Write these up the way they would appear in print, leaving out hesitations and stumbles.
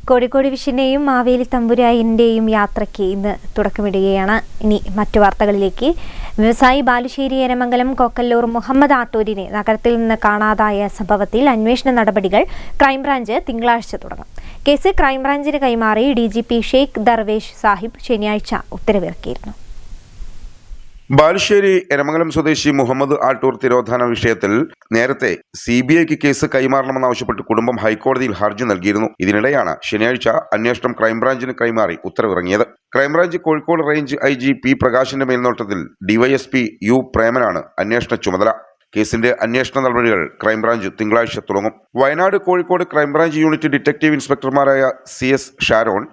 കോഴിക്കോട് വിഷന്റെയും മാവേലി തമ്പുരാന്റെയും യാത്രയ്ക്ക് ഇന്ന് തുടക്കമിടുകയാണ്. ഇനി മറ്റു വാർത്തകളിലേക്ക്. വ്യവസായി ബാലുശ്ശേരി എരമംഗലം കൊക്കല്ലൂർ മുഹമ്മദ് ആട്ടൂരിനെ നഗരത്തിൽ നിന്ന് കാണാതായ സംഭവത്തിൽ അന്വേഷണ നടപടികൾ ക്രൈംബ്രാഞ്ച് തിങ്കളാഴ്ച തുടങ്ങും. കേസ് ക്രൈംബ്രാഞ്ചിന് കൈമാറി DGP ഷെയ്ഖ് ദർവേഷ് സാഹിബ് ശനിയാഴ്ച ഉത്തരവിറക്കിയിരുന്നു. ബാലുശ്ശേരി എരമംഗലം സ്വദേശി മുഹമ്മദ് ആട്ടൂർ തിരോധാന വിഷയത്തിൽ നേരത്തെ CBIക്ക് കേസ് കൈമാറണമെന്നാവശ്യപ്പെട്ട് കുടുംബം ഹൈക്കോടതിയിൽ ഹർജി നൽകിയിരുന്നു. ഇതിനിടെയാണ് ശനിയാഴ്ച അന്വേഷണം ക്രൈംബ്രാഞ്ചിന് കൈമാറി ഉത്തരവിറങ്ങിയത്. Crime branch Kozhikode range IG P പ്രകാശിന്റെ മേൽനോട്ടത്തിൽ DYSP U പ്രേമനാണ് അന്വേഷണ ചുമതല. കേസിന്റെ അന്വേഷണ നടപടികൾ ക്രൈംബ്രാഞ്ച് തിങ്കളാഴ്ച തുടങ്ങും. Wayanad Kozhikode crime branch unit detective ഇൻസ്പെക്ടർമാരായ CS Sharon,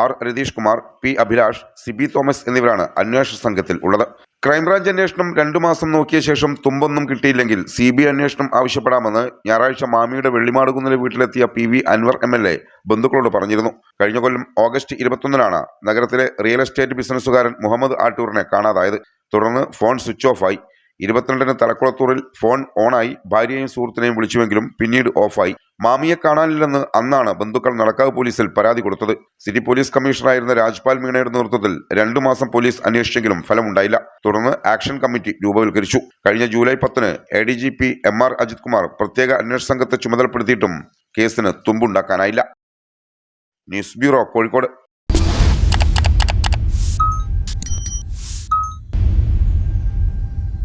R Ratheesh Kumar, P Abhilash, Sibi Thomas എന്നിവരാണ് അന്വേഷണ സംഘത്തിൽ ഉള്ളത്. ക്രൈംബ്രാഞ്ച് അന്വേഷണം 2 മാസം നോക്കിയ ശേഷം തുമ്പൊന്നും കിട്ടിയില്ലെങ്കിൽ CBI അന്വേഷണം ആവശ്യപ്പെടാമെന്ന് ഞായറാഴ്ച മാമിയുടെ വെള്ളിമാടുകുന്നിലെ വീട്ടിലെത്തിയ PV അൻവർ MLA ബന്ധുക്കളോട് പറഞ്ഞിരുന്നു. കഴിഞ്ഞ കൊല്ലം ഓഗസ്റ്റ് 21-നാണ് നഗരത്തിലെ റിയൽ എസ്റ്റേറ്റ് ബിസിനസ്സുകാരൻ മുഹമ്മദ് ആട്ടൂറിനെ കാണാതായത്. തുടർന്ന് ഫോൺ സ്വിച്ച് ഓഫ് ആയി. 22-ന് തലക്കുളത്തൂരിൽ ഫോൺ ഓണായി ഭാര്യയെയും സുഹൃത്തിനെയും വിളിച്ചുവെങ്കിലും പിന്നീട് ഓഫായി. മാമിയെ കാണാനില്ലെന്ന് അന്നാണ് ബന്ധുക്കൾ നടക്കാവ് പോലീസിൽ പരാതി കൊടുത്തത്. സിറ്റി പോലീസ് കമ്മീഷണറായിരുന്ന രാജ്പാൽ മീണയുടെ നേതൃത്വത്തിൽ 2 മാസം പോലീസ് അന്വേഷിച്ചെങ്കിലും ഫലമുണ്ടായില്ല. തുടർന്ന് ആക്ഷൻ കമ്മിറ്റി രൂപവൽക്കരിച്ചു. കഴിഞ്ഞ ജൂലൈ 10-ന് ADGP MR അജിത് കുമാർ പ്രത്യേക അന്വേഷണ സംഘത്തെ ചുമതലപ്പെടുത്തിയിട്ടും കേസിന് തുമ്പുണ്ടാക്കാനായില്ല. News bureau, Kozhikode.